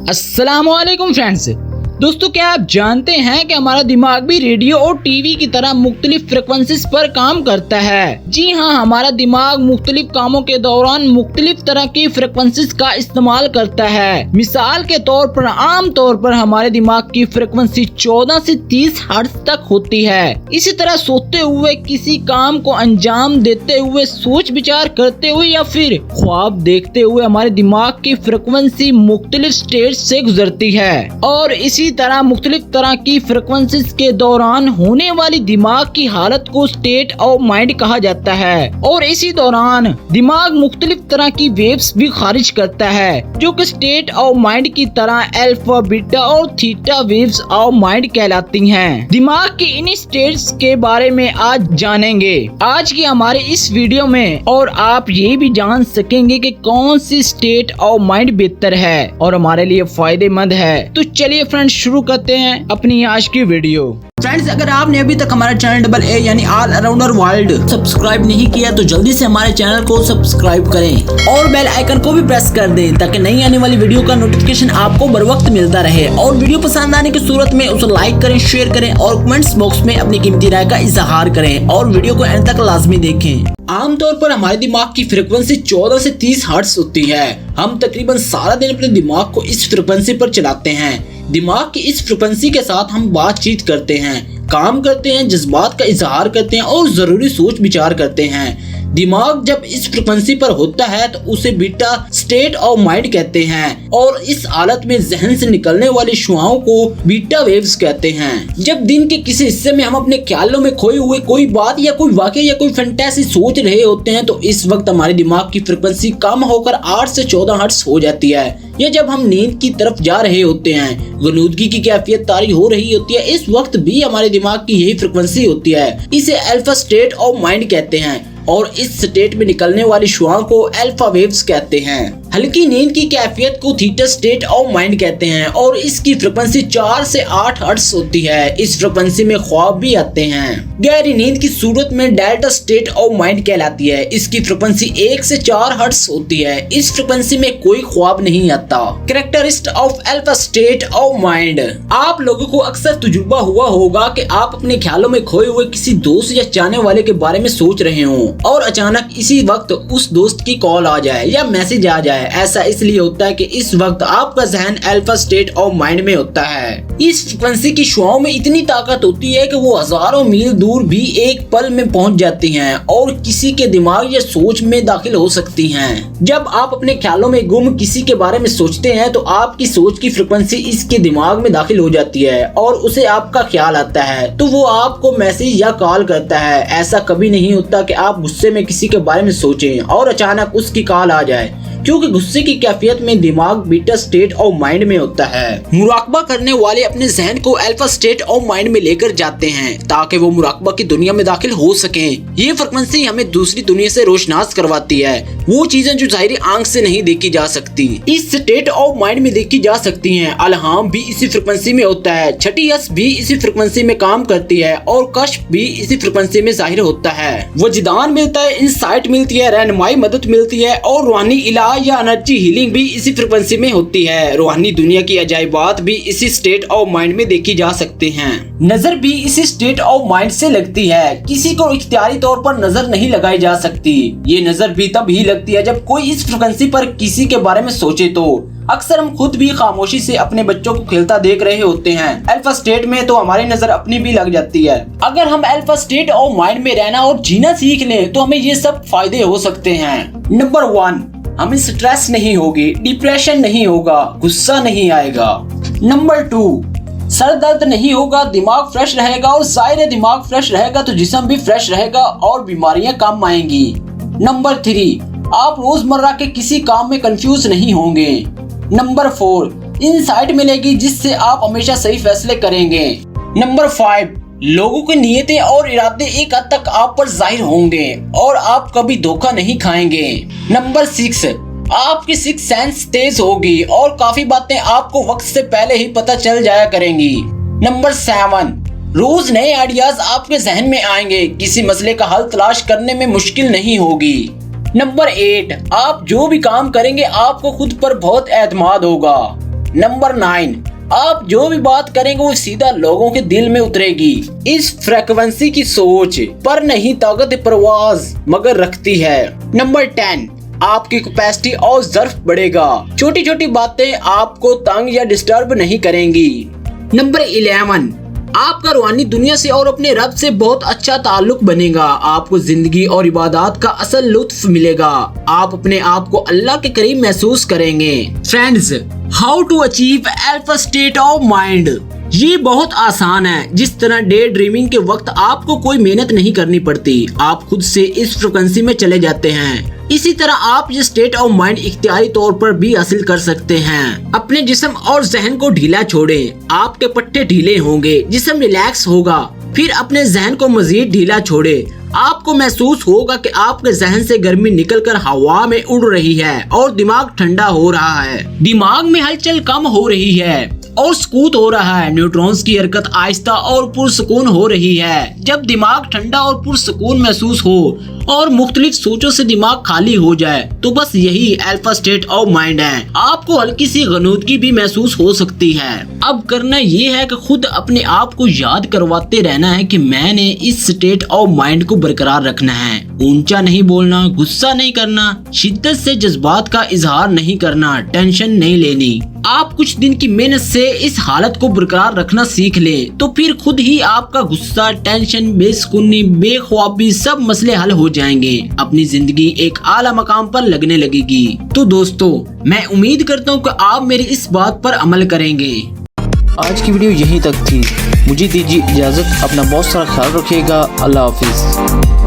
अस्सलामुअलैकुम फ्रेंड्स। दोस्तों, क्या आप जानते हैं कि हमारा दिमाग भी रेडियो और टीवी की तरह मुख्तलिफ फ्रिक्वेंसीज पर काम करता है। जी हाँ, हमारा दिमाग मुख्तलिफ कामों के दौरान मुख्तलिफ तरह की फ्रिक्वेंसीज का इस्तेमाल करता है। मिसाल के तौर पर आम तौर पर हमारे दिमाग की फ्रिक्वेंसी 14 से 30 हर्ट्ज तक होती है। इसी तरह सोते हुए, किसी काम को अंजाम देते हुए, सोच विचार करते हुए या फिर ख्वाब देखते हुए हमारे दिमाग की फ्रिक्वेंसी मुख्तलिफ स्टेज से गुजरती है। और इसी तरह मुख्तलिफ तरह की फ्रिक्वेंसीज के दौरान होने वाली दिमाग की हालत को स्टेट ऑफ माइंड कहा जाता है। और इसी दौरान दिमाग मुख्तलिफ तरह की वेव्स भी खारिज करता है, जो कि स्टेट ऑफ माइंड की तरह अल्फा, बीटा और थीटा वेव्स ऑफ माइंड कहलाती हैं। दिमाग की इन स्टेट्स के बारे में आज जानेंगे आज की हमारे इस वीडियो में, और आप ये भी जान सकेंगे कि कौन सी स्टेट ऑफ माइंड बेहतर है और हमारे लिए फायदेमंद है। तो चलिए फ्रेंड्स, शुरू करते हैं अपनी आज की वीडियो। फ्रेंड्स, अगर आपने अभी तक हमारा चैनल AA यानी ऑल अराउंडर वर्ल्ड सब्सक्राइब नहीं किया तो जल्दी से हमारे चैनल को सब्सक्राइब करें और बेल आइकन को भी प्रेस कर दें, ताकि नई आने वाली वीडियो का नोटिफिकेशन आपको बर वक्त मिलता रहे। और वीडियो पसंद आने की सूरत में उसे लाइक करें, शेयर करें और कमेंट्स बॉक्स में अपनी कीमती राय का इजहार करें और वीडियो को एंड तक लाजमी देखें। आमतौर पर हमारे दिमाग की फ्रिक्वेंसी 14 से 30 हर्ट्ज होती है। हम तकरीबन सारा दिन अपने दिमाग को इस फ्रिक्वेंसी पर चलाते हैं। दिमाग की इस फ्रिक्वेंसी के साथ हम बातचीत करते हैं, काम करते हैं, जज्बात का इजहार करते हैं और जरूरी सोच विचार करते हैं। दिमाग जब इस फ्रिक्वेंसी पर होता है तो उसे बीटा स्टेट ऑफ माइंड कहते हैं, और इस हालत में जहन से निकलने वाली शुआओं को बीटा वेव्स कहते हैं। जब दिन के किसी हिस्से में हम अपने ख्यालों में खोए हुए कोई बात या कोई वाकया या कोई फैंटेसी सोच रहे होते हैं, तो इस वक्त हमारे दिमाग की फ्रिक्वेंसी कम होकर 8 से 14 हर्ट्ज हो जाती है। या जब हम नींद की तरफ जा रहे होते हैं, गनूदगी की कैफियत तारी हो रही होती है, इस वक्त भी हमारे दिमाग की यही फ्रिक्वेंसी होती है। इसे अल्फा स्टेट ऑफ माइंड कहते हैं और इस स्टेट में निकलने वाली शुआओं को अल्फा वेव्स कहते हैं। हल्की नींद की कैफियत को थीटा स्टेट ऑफ माइंड कहते हैं और इसकी फ्रिक्वेंसी 4 से 8 हर्ट्ज होती है। इस फ्रिक्वेंसी में ख्वाब भी आते हैं। गहरी नींद की सूरत में डेल्टा स्टेट ऑफ माइंड कहलाती है। इसकी फ्रिक्वेंसी 1 से 4 हर्ट्ज होती है। इस फ्रिक्वेंसी में कोई ख्वाब नहीं आता। Characteristic of alpha state of mind. आप लोगों को अक्सर तजुर्बा हुआ होगा कि आप अपने ख्यालों में खोए हुए किसी दोस्त या चाहने वाले के बारे में सोच रहे हो और अचानक इसी वक्त उस दोस्त की कॉल आ जाए या मैसेज आ जाए। ऐसा इसलिए होता है कि इस वक्त आपका जहन अल्फा स्टेट ऑफ माइंड में होता है। इस फ्रिक्वेंसी की शुआओं में इतनी ताकत होती है कि वो हजारों मील दूर भी एक पल में पहुंच जाती हैं और किसी के दिमाग या सोच में दाखिल हो सकती हैं। जब आप अपने ख्यालों में गुम किसी के बारे में सोचते हैं तो आपकी सोच की फ्रिक्वेंसी इसके दिमाग में दाखिल हो जाती है और उसे आपका ख्याल आता है, तो वो आपको मैसेज या कॉल करता है। ऐसा कभी नहीं होता कि आप गुस्से में किसी के बारे में सोचें और अचानक उसकी कॉल आ जाए, क्योंकि गुस्से की कैफियत में दिमाग बीटा स्टेट ऑफ माइंड में होता है। मुराकबा करने वाले अपने जहन को अल्फा स्टेट ऑफ माइंड में लेकर जाते हैं ताकि वो मुराकबा की दुनिया में दाखिल हो सकें। ये फ्रिक्वेंसी हमें दूसरी दुनिया से रोशनास करवाती है, वो चीजें जो जाहिर आंख से नहीं देखी जा सकती, इस स्टेट ऑफ माइंड में देखी जा सकती हैं। अलहाम भी इसी फ्रिक्वेंसी में होता है, छठी हस भी इसी फ्रिक्वेंसी में काम करती है और कश्फ भी इसी फ्रिक्वेंसी में जाहिर होता है। वजदान मिलता है, इंसाइट मिलती है, रहनुमाई मदद मिलती है और रूहानी इलाज या एनर्जी हीलिंग भी इसी फ्रिक्वेंसी में होती है। रूहानी दुनिया की अजायबात भी इसी स्टेट ऑफ माइंड में देखी जा सकते हैं। नजर भी इसी स्टेट ऑफ माइंड से लगती है। किसी को इख्तियारी तौर पर नजर नहीं लगाई जा सकती। ये नजर भी तब ही लगती है जब कोई इस फ्रिक्वेंसी पर किसी के बारे में सोचे। तो अक्सर हम खुद भी खामोशी से अपने बच्चों को खेलता देख रहे होते हैं अल्फा स्टेट में, तो हमारी नजर अपनी भी लग जाती है। अगर हम अल्फा स्टेट ऑफ माइंड में रहना और जीना सीख लें तो हमें ये सब फायदे हो सकते हैं। नंबर 1, हमें स्ट्रेस नहीं होगी, डिप्रेशन नहीं होगा, गुस्सा नहीं आएगा। नंबर 2, सर दर्द नहीं होगा, दिमाग फ्रेश रहेगा और जाहिर है दिमाग फ्रेश रहेगा तो जिस्म भी फ्रेश रहेगा और बीमारियां कम आएंगी। नंबर 3, आप रोजमर्रा के किसी काम में कंफ्यूज नहीं होंगे। नंबर 4, इनसाइट मिलेगी जिससे आप हमेशा सही फैसले करेंगे। नंबर 5, लोगों की नीयतें और इरादे एक हद तक आप पर जाहिर होंगे और आप कभी धोखा नहीं खाएंगे। नंबर 6, आपकी सिक्स सेंस तेज होगी और काफी बातें आपको वक्त से पहले ही पता चल जाया करेंगी। नंबर 7, रोज नए आइडियाज आपके जहन में आएंगे, किसी मसले का हल तलाश करने में मुश्किल नहीं होगी। नंबर 8, आप जो भी काम करेंगे आपको खुद पर बहुत एतमाद होगा। नंबर 9, आप जो भी बात करेंगे वो सीधा लोगों के दिल में उतरेगी। इस फ्रीक्वेंसी की सोच पर नहीं ताकत परवाज मगर रखती है। नंबर 10, आपकी कैपेसिटी और ज़र्फ बढ़ेगा। छोटी छोटी बातें आपको तंग या डिस्टर्ब नहीं करेंगी। नंबर 11, आपका रूहानी दुनिया से और अपने रब से बहुत अच्छा ताल्लुक बनेगा। आपको जिंदगी और इबादत का असल लुत्फ मिलेगा। आप अपने आप को अल्लाह के करीब महसूस करेंगे। Friends, how to achieve alpha state of mind, ये बहुत आसान है। जिस तरह डे ड्रीमिंग के वक्त आपको कोई मेहनत नहीं करनी पड़ती, आप खुद से इस फ्रीक्वेंसी में चले जाते हैं, इसी तरह आप ये स्टेट ऑफ माइंड इख्तियारी तौर पर भी हासिल कर सकते हैं। अपने जिस्म और जहन को ढीला छोड़ें, आपके पट्टे ढीले होंगे, जिस्म रिलैक्स होगा। फिर अपने जहन को मजीद ढीला छोड़े, आपको महसूस होगा कि आपके जहन से गर्मी निकलकर हवा में उड़ रही है और दिमाग ठंडा हो रहा है। दिमाग में हलचल कम हो रही है और सुकून हो रहा है। न्यूट्रॉन्स की हरकत आहिस्ता और पुरसुकून हो रही है। जब दिमाग ठंडा और पुरसुकून महसूस हो और मुख्तलिफ सोचों से दिमाग खाली हो जाए तो बस यही अल्फा स्टेट ऑफ माइंड है। आपको हल्की सी गनूदगी भी महसूस हो सकती है। अब करना ये है कि खुद अपने आप को याद करवाते रहना है कि मैंने इस स्टेट ऑफ माइंड को बरकरार रखना है। ऊंचा नहीं बोलना, गुस्सा नहीं करना, शिद्दत से जज्बात का इजहार नहीं करना, टेंशन नहीं लेनी। आप कुछ दिन की मेहनत से इस हालत को बरकरार रखना सीख लें तो फिर खुद ही आपका गुस्सा, टेंशन, बेसुकूनी, बेख्वाबी सब मसले हल हो जाएंगे। अपनी जिंदगी एक आला मकाम पर लगने लगेगी। तो दोस्तों, मैं उम्मीद करता हूँ कि आप मेरी इस बात पर अमल करेंगे। आज की वीडियो यहीं तक थी। मुझे दीजिए इजाजत। अपना बहुत सारा ख्याल रखिएगा। अल्लाह हाफिज।